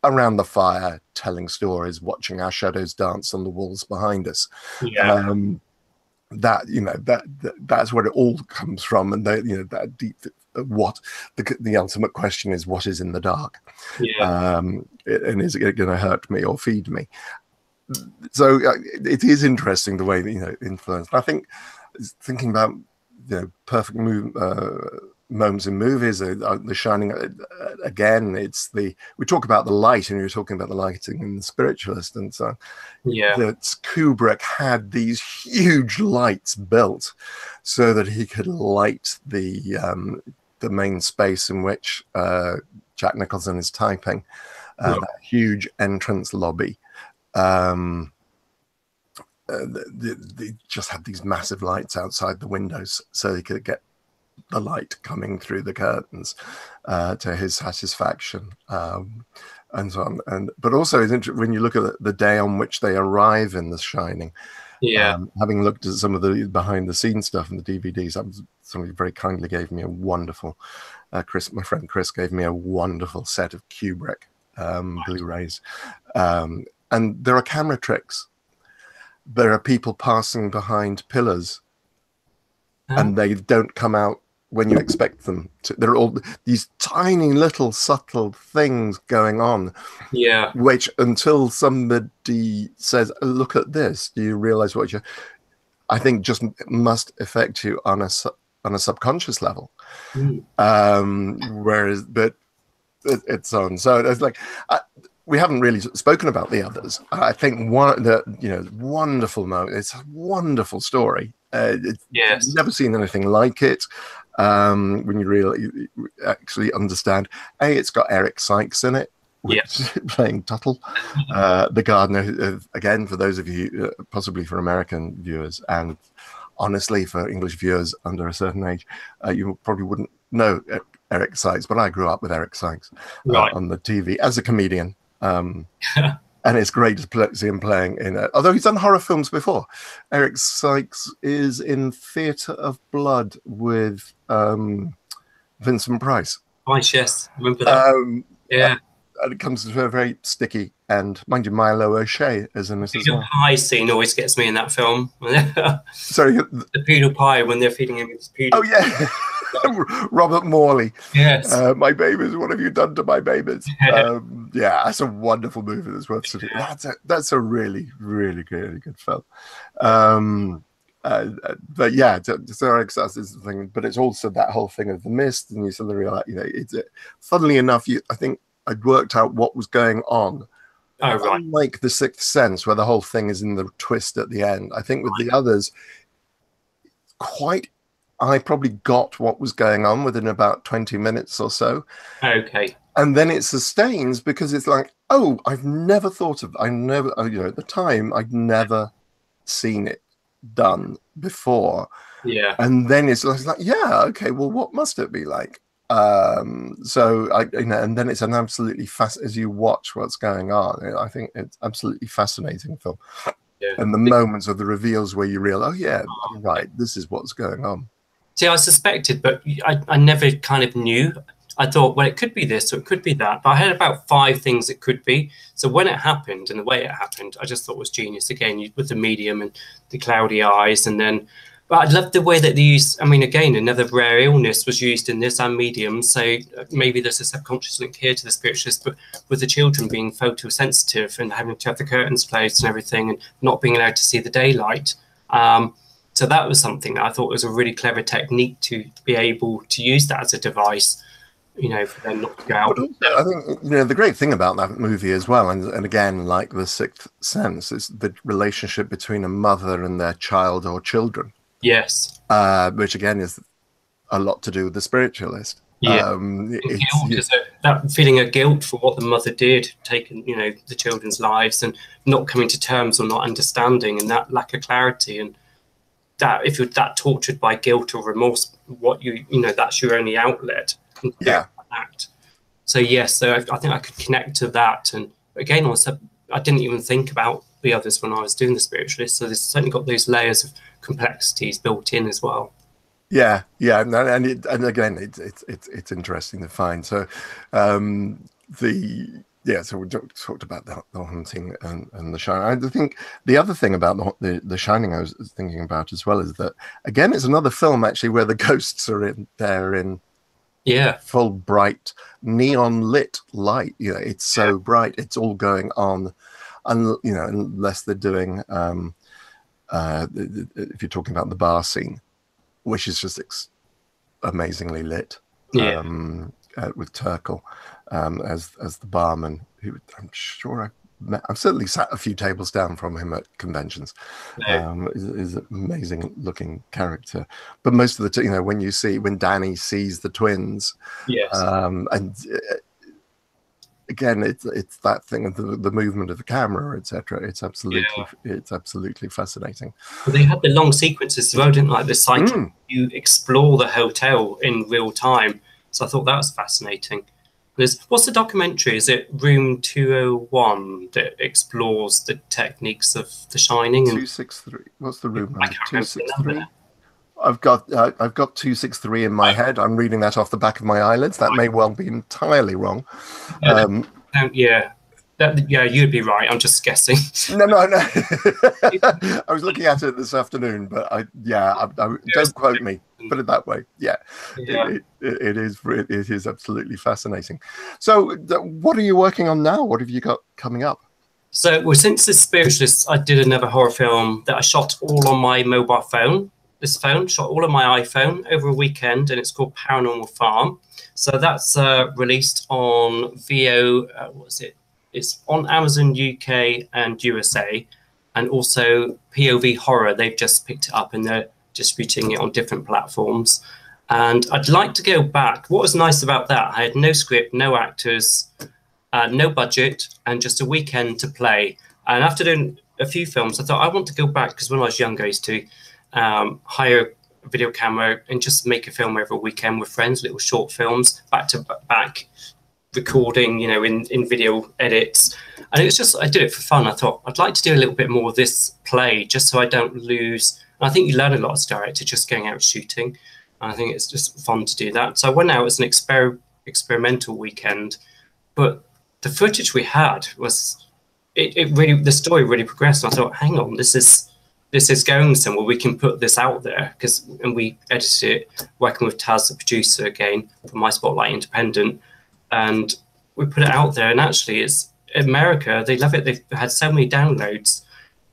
around the fire, telling stories, watching our shadows dance on the walls behind us. That's where it all comes from. And that deep, what the ultimate question is, what is in the dark? And is it going to hurt me or feed me? So it is interesting the way that, influence. I think thinking about perfect moments in movies, The Shining, again, we talk about the light, and you're talking about the lighting in The Spiritualist, and so that Kubrick had these huge lights built so that he could light the main space in which Jack Nicholson is typing, that huge entrance lobby. They just had these massive lights outside the windows so he could get the light coming through the curtains to his satisfaction, and so on. But also, when you look at the day on which they arrive in The Shining, having looked at some of the behind-the-scenes stuff and the DVDs, somebody very kindly gave me a wonderful, my friend Chris gave me a wonderful set of Kubrick Blu-rays, and there are camera tricks. There are people passing behind pillars, and they don't come out when you expect them to. There are all these tiny little subtle things going on, Yeah. which until somebody says, look at this, do you realize what you, I think just must affect you on a subconscious level. Whereas, but it's on. So it's like, we haven't really spoken about the others. I think wonderful moment. It's a wonderful story. Yes. You've never seen anything like it. When you really actually understand, it's got Eric Sykes in it, playing Tuttle, the gardener. Again, for those of you, possibly for American viewers, and honestly for English viewers under a certain age, you probably wouldn't know Eric Sykes, but I grew up with Eric Sykes on the TV as a comedian. And it's great to see him playing in it. Although he's done horror films before. Eric Sykes is in Theatre of Blood with Vincent Price. Yes, remember that. And it comes to a very sticky end. Mind you, Milo O'Shea is in this as well. The pie scene always gets me in that film. Sorry? The poodle pie, when they're feeding him his poodle. Oh, yeah. Robert Morley. Yes. My babies, what have you done to my babies? Yeah, that's a wonderful movie that's worth seeing. That's a really, really, really good film. But yeah, so Eric Sykes is the thing, but it's also that whole thing of the mist, and you suddenly realize, it's funnily enough, I think I'd worked out what was going on. Oh, right. Unlike The Sixth Sense, where the whole thing is in the twist at the end, I think with the others, I probably got what was going on within about 20 minutes or so. Okay. And then it sustains because it's like, at the time, I'd never seen it done before. Yeah. And then it's like, yeah, okay, well, what must it be like? And then it's an absolutely as you watch what's going on, I think it's absolutely fascinating film. Yeah. And the moments of the reveals where you realize, I'm right, this is what's going on. See, I suspected, but I never kind of knew. I thought, well, it could be this or it could be that. But I had about 5 things it could be. So when it happened and the way it happened, I just thought it was genius. Again, with the medium and the cloudy eyes. And then, but I loved the way that they used, again, another rare illness was used in this and medium. So maybe there's a subconscious link here to the spiritualist, but with the children being photosensitive and having to have the curtains closed and everything and not being allowed to see the daylight. So that was something I thought was a really clever technique to be able to use that as a device, for them not to go out. I think, the great thing about that movie as well, and again, like The Sixth Sense, is the relationship between a mother and their child or children. Yes. Which again is a lot to do with the spiritualist. Yeah. That feeling of guilt for what the mother did, taking, the children's lives and not coming to terms or not understanding, and that lack of clarity, and that if you're that tortured by guilt or remorse, that's your only outlet. Yeah. Act. So yes, so I think I could connect to that. And again, also, I didn't even think about the others when I was doing the spiritualist. So there's certainly got those layers of complexities built in as well. Yeah, and again, it's interesting to find. So so we talked about the haunting and the Shining. I think the other thing about the Shining I was thinking about as well is that, again, it's another film actually where the ghosts are in full bright neon lit light. It's so bright, it's all going on, and unless they're doing if you're talking about the bar scene, which is just amazingly lit. With Turkle as the barman, who I'm sure I've certainly sat a few tables down from him at conventions. Is an amazing looking character. But most of the when Danny sees the twins, and again, it's that thing of the movement of the camera, etc. It's absolutely fascinating. Well, they had the long sequences as well, didn't like the cycle. You explore the hotel in real time. So I thought that was fascinating. What's the documentary? Is it Room 201 that explores the techniques of The Shining? 263. What's the room number? 263. I've got 263 in my head. I'm reading that off the back of my eyelids. That may well be entirely wrong. Yeah. Yeah, you'd be right. I'm just guessing. No. I was looking at it this afternoon, but don't quote me. Put it that way. Yeah, Yeah. It is absolutely fascinating. So, what are you working on now? What have you got coming up? So, well, since this Spiritualist, I did another horror film that I shot all on my mobile phone. This phone, shot all on my iPhone over a weekend, and it's called Paranormal Farm. So that's released on VO. What is it? It's on Amazon UK and USA, and also POV Horror. They've just picked it up and they're distributing it on different platforms. And I'd like to go back. What was nice about that? I had no script, no actors, no budget, and just a weekend to play. And after doing a few films, I thought I want to go back, because when I was younger, I used to hire a video camera and just make a film every weekend with friends, little short films, back to back recording, in video edits. And it was just, I did it for fun. I thought I'd like to do a little bit more of this play, just so I don't lose. And I think you learn a lot as a director just going out shooting. And I think it's just fun to do that. So I went out as an experimental weekend, but the footage we had was, it really, the story really progressed. And I thought, hang on, this is going somewhere. We can put this out there, and we edited it working with Taz, the producer, again from My Spotlight Independent, and we put it out there. And actually, it's America. They love it. They've had so many downloads.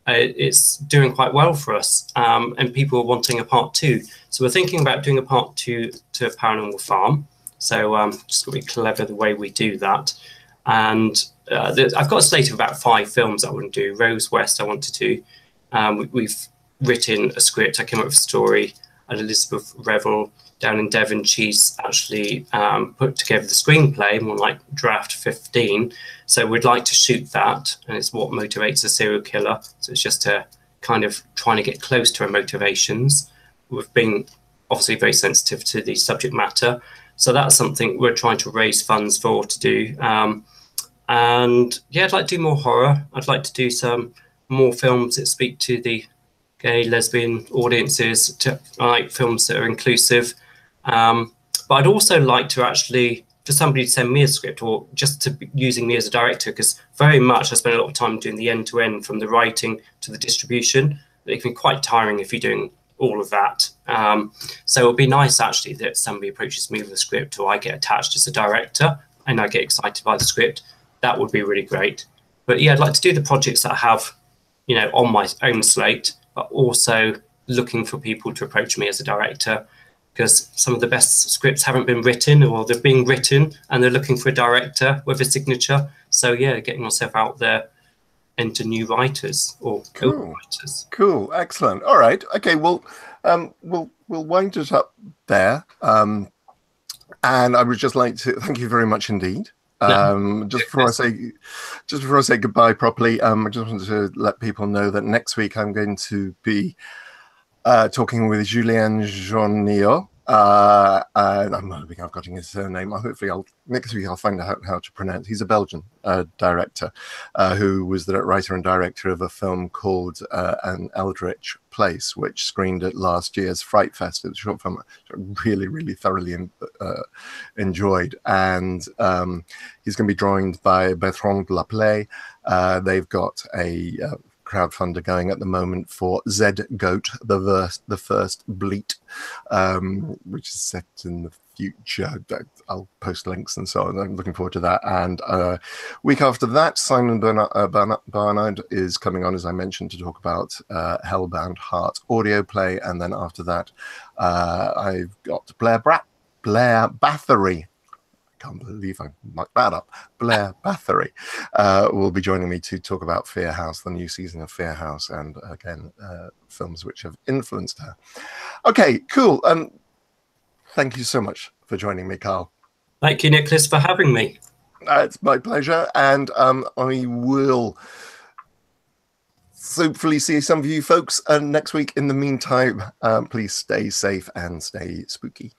It's doing quite well for us, and people are wanting a part 2. So we're thinking about doing a part 2 to Paranormal Farm. So just got to be clever the way we do that. And I've got a slate of about 5 films I want to do. Rose West I want to do. We've written a script. I came up with a story. And Elizabeth Revel down in Devon, she's actually put together the screenplay, more like draft 15. So we'd like to shoot that, and it's what motivates a serial killer. So it's just to kind of trying to get close to her motivations. We've been obviously very sensitive to the subject matter. So that's something we're trying to raise funds for to do. And yeah, I'd like to do more horror. I'd like to do some more films that speak to the gay, lesbian audiences, to like films that are inclusive. But I'd also like to actually, for somebody to send me a script, or just to be using me as a director, because very much I spend a lot of time doing the end-to-end from the writing to the distribution. It can be quite tiring if you're doing all of that. So it would be nice actually that somebody approaches me with a script, or I get attached as a director and I get excited by the script. That would be really great. But yeah, I'd like to do the projects that I have, on my own slate, but also looking for people to approach me as a director, because some of the best scripts haven't been written, or they're being written and they're looking for a director with a signature. So yeah, getting yourself out there into new writers or co-writers. Cool, excellent. All right, okay. Well, we'll wind it up there. And I would just like to thank you very much indeed. Just before I say goodbye properly, I just wanted to let people know that next week I'm going to be talking with Julien Jonio. And I'm hoping I've got his surname. Hopefully, next week I'll find out how to pronounce. He's a Belgian director who was the writer and director of a film called An Eldritch Place, which screened at last year's Fright Fest. It's a short film I really, really thoroughly enjoyed. And he's going to be joined by Bertrand Laplay. They've got a crowdfunder going at the moment for Z Goat, the first Bleat, which is set in the future. I'll post links and so on. I'm looking forward to that. And week after that, Simon Barnard is coming on, as I mentioned, to talk about Hellbound Heart audio play. And then after that, I've got Blair Bathory. Can't believe I mucked that up. Blair Bathory will be joining me to talk about Fear House, the new season of Fear House, and again, films which have influenced her. Okay, cool. Thank you so much for joining me, Carl. Thank you, Nicholas, for having me. It's my pleasure, and I will hopefully see some of you folks next week. In the meantime, please stay safe and stay spooky.